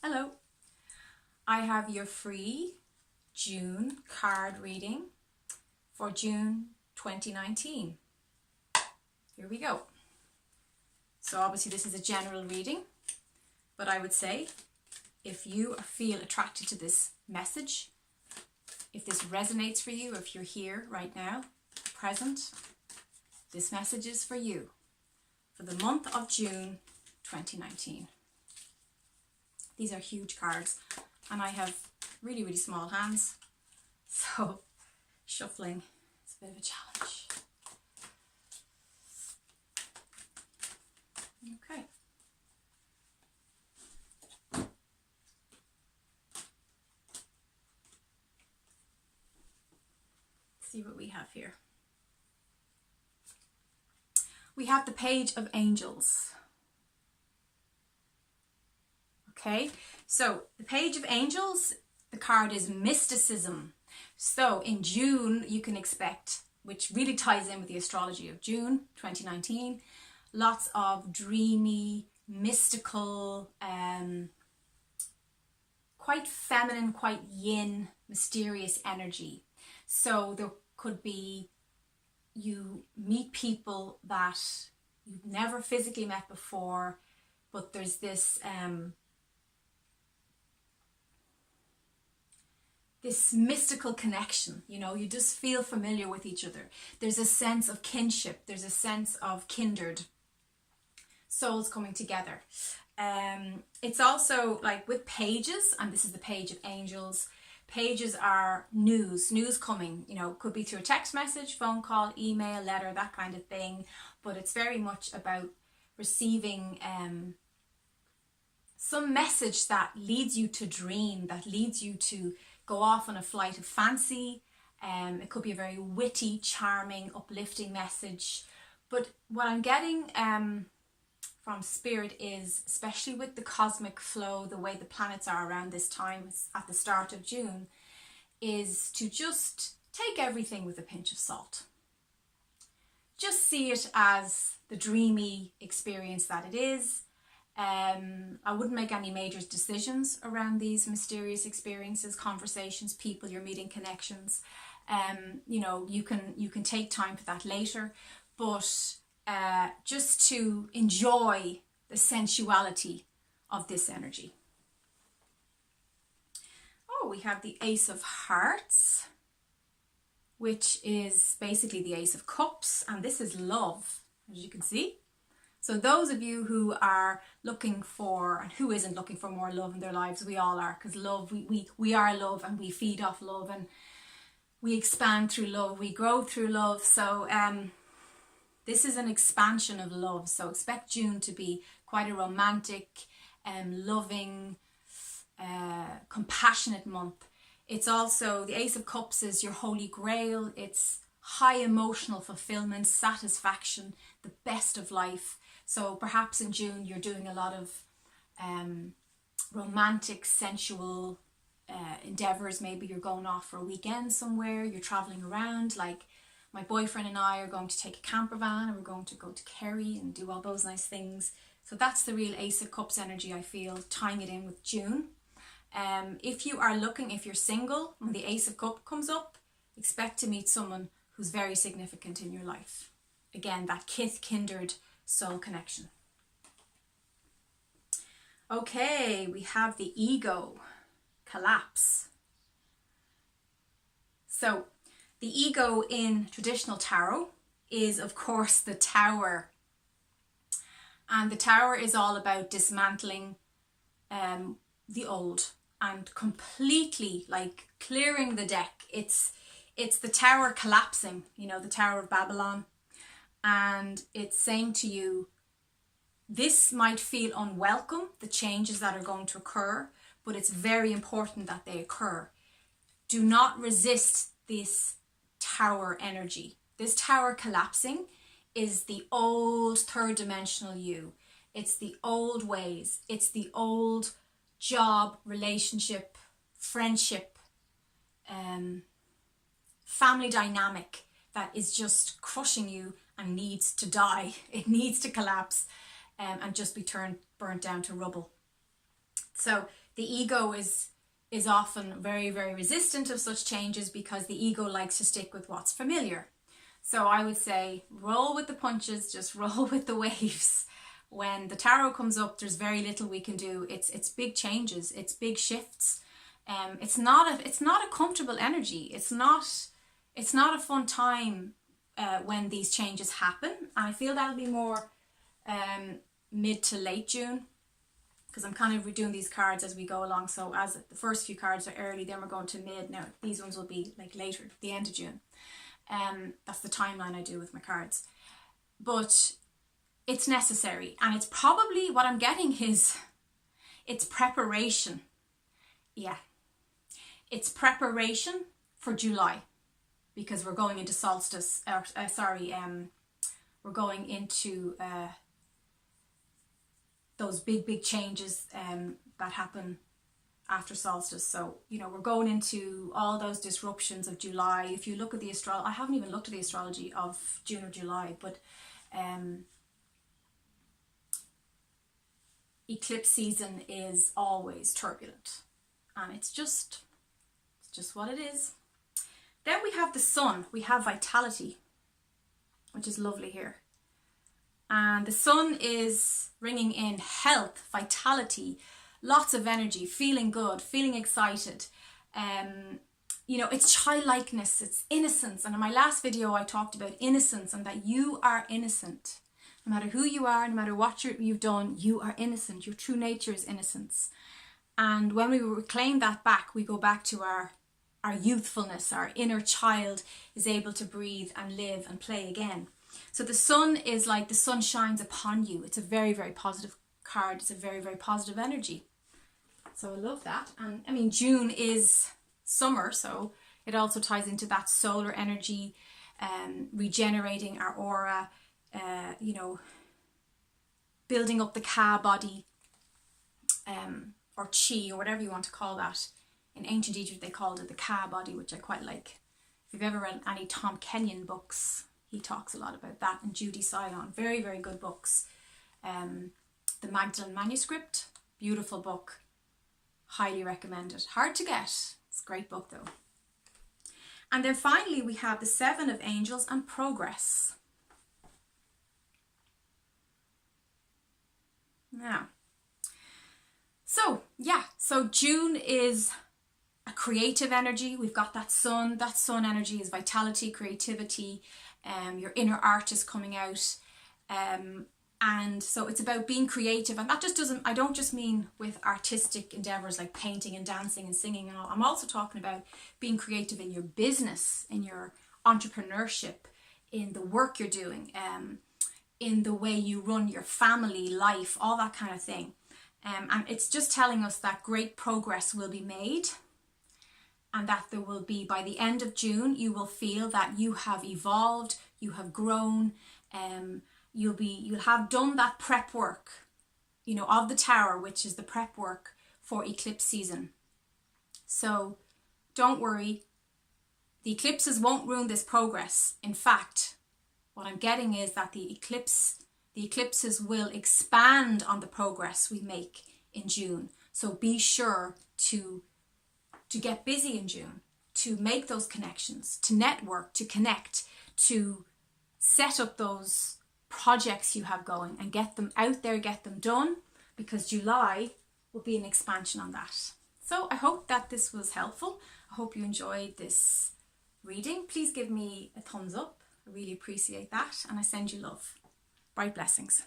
Hello, I have your free June card reading for June 2019. Here we go. So obviously this is a general reading, but I would say if you feel attracted to this message, if this resonates for you, if you're here right now, present, this message is for you for the month of June 2019. These are huge cards and I have really, really small hands, so shuffling is a bit of a challenge. Okay. Let's see what we have here. We have the Page of Angels. Okay, so the Page of Angels, the card is mysticism. So in June, you can expect, which really ties in with the astrology of June 2019, lots of dreamy, mystical, quite feminine, quite yin, mysterious energy. So there could be, you meet people that you've never physically met before, but there's this this mystical connection, you know, you just feel familiar with each other. There's a sense of kinship, there's a sense of kindred, souls coming together. It's also like with pages, and this is the Page of Angels, pages are news coming, you know, could be through a text message, phone call, email, letter, that kind of thing, but it's very much about receiving some message that leads you to dream, that leads you to go off on a flight of fancy. It could be a very witty, charming, uplifting message. But what I'm getting from Spirit is, especially with the cosmic flow, the way the planets are around this time at the start of June, is to just take everything with a pinch of salt. Just see it as the dreamy experience that it is. I wouldn't make any major decisions around these mysterious experiences, conversations, people you're meeting, connections. You know, you can take time for that later, but just to enjoy the sensuality of this energy. Oh, we have the Ace of Hearts, which is basically the Ace of Cups, and this is love, as you can see. So those of you who are looking for, and who isn't looking for more love in their lives, we all are, because love, we are love, and we feed off love, and we expand through love, we grow through love. So this is an expansion of love. So expect June to be quite a romantic, loving, compassionate month. It's also, the Ace of Cups is your holy grail. It's high emotional fulfillment, satisfaction, the best of life. So perhaps in June you're doing a lot of romantic, sensual endeavours. Maybe you're going off for a weekend somewhere, you're travelling around. Like my boyfriend and I are going to take a camper van and we're going to go to Kerry and do all those nice things. So that's the real Ace of Cups energy, I feel, tying it in with June. If you are looking, if you're single, when the Ace of Cups comes up, expect to meet someone who's very significant in your life. Again, that kindred soul connection. Okay, we have the ego collapse. So the ego in traditional tarot is, of course, the Tower. And the Tower is all about dismantling the old and completely like clearing the deck. It's the Tower collapsing, you know, the Tower of Babylon. And it's saying to you, this might feel unwelcome, the changes that are going to occur, but it's very important that they occur. Do not resist this Tower energy. This Tower collapsing is the old third dimensional you. It's the old ways. It's the old job, relationship, friendship, family dynamic that is just crushing you and needs to die. It needs to collapse and just be burnt down to rubble. So the ego is often very, very resistant of such changes because the ego likes to stick with what's familiar. So I would say roll with the punches, just roll with the waves. When the tarot comes up, there's very little we can do. It's big changes, it's big shifts. It's not a comfortable energy. It's not a fun time when these changes happen. And I feel that'll be more mid to late June, because I'm kind of redoing these cards as we go along. So as the first few cards are early, then we're going to mid. Now these ones will be like later, the end of June. That's the timeline I do with my cards. But it's necessary, and it's probably what I'm getting is it's preparation. Yeah, it's preparation for July, because we're going into solstice. We're going into those big changes that happen after solstice. So, you know, we're going into all those disruptions of July. If you look at the astrology, I haven't even looked at the astrology of June or July, but eclipse season is always turbulent, and it's just what it is. Then we have the sun. We have vitality, which is lovely here. And the sun is bringing in health, vitality, lots of energy, feeling good, feeling excited. You know, it's childlikeness, it's innocence. And in my last video, I talked about innocence and that you are innocent. No matter who you are, no matter what you've done, you are innocent. Your true nature is innocence. And when we reclaim that back, we go back to our youthfulness. Our inner child is able to breathe and live and play again. So the sun is like the sun shines upon you. It's a very, very positive card. It's a very, very positive energy. So I love that. And I mean, June is summer, so it also ties into that solar energy, regenerating our aura, you know, building up the Ka body, or Chi, or whatever you want to call that. In ancient Egypt, they called it the Ka body, which I quite like. If you've ever read any Tom Kenyon books, he talks a lot about that, and Judy Cylon. Very, very good books. The Magdalene Manuscript, beautiful book. Highly recommended. Hard to get. It's a great book though. And then finally we have the Seven of Angels and progress. Now, so yeah, so June is a creative energy. We've got that sun energy is vitality, creativity, your inner artist coming out. And so it's about being creative, and that just doesn't, I don't just mean with artistic endeavors like painting and dancing and singing and all. I'm also talking about being creative in your business, in your entrepreneurship, in the work you're doing, in the way you run your family life, all that kind of thing. And it's just telling us that great progress will be made, and that there will be, by the end of June, you will feel that you have evolved, you have grown, you'll have done that prep work, you know, of the tower, which is the prep work for eclipse season. So don't worry, the eclipses won't ruin this progress. In fact, what I'm getting is that the eclipses will expand on the progress we make in June. So be sure to get busy in June, to make those connections, to network, to connect, to set up those projects you have going and get them out there, get them done, because July will be an expansion on that. So I hope that this was helpful. I hope you enjoyed this reading. Please give me a thumbs up. I really appreciate that, and I send you love. Bright blessings.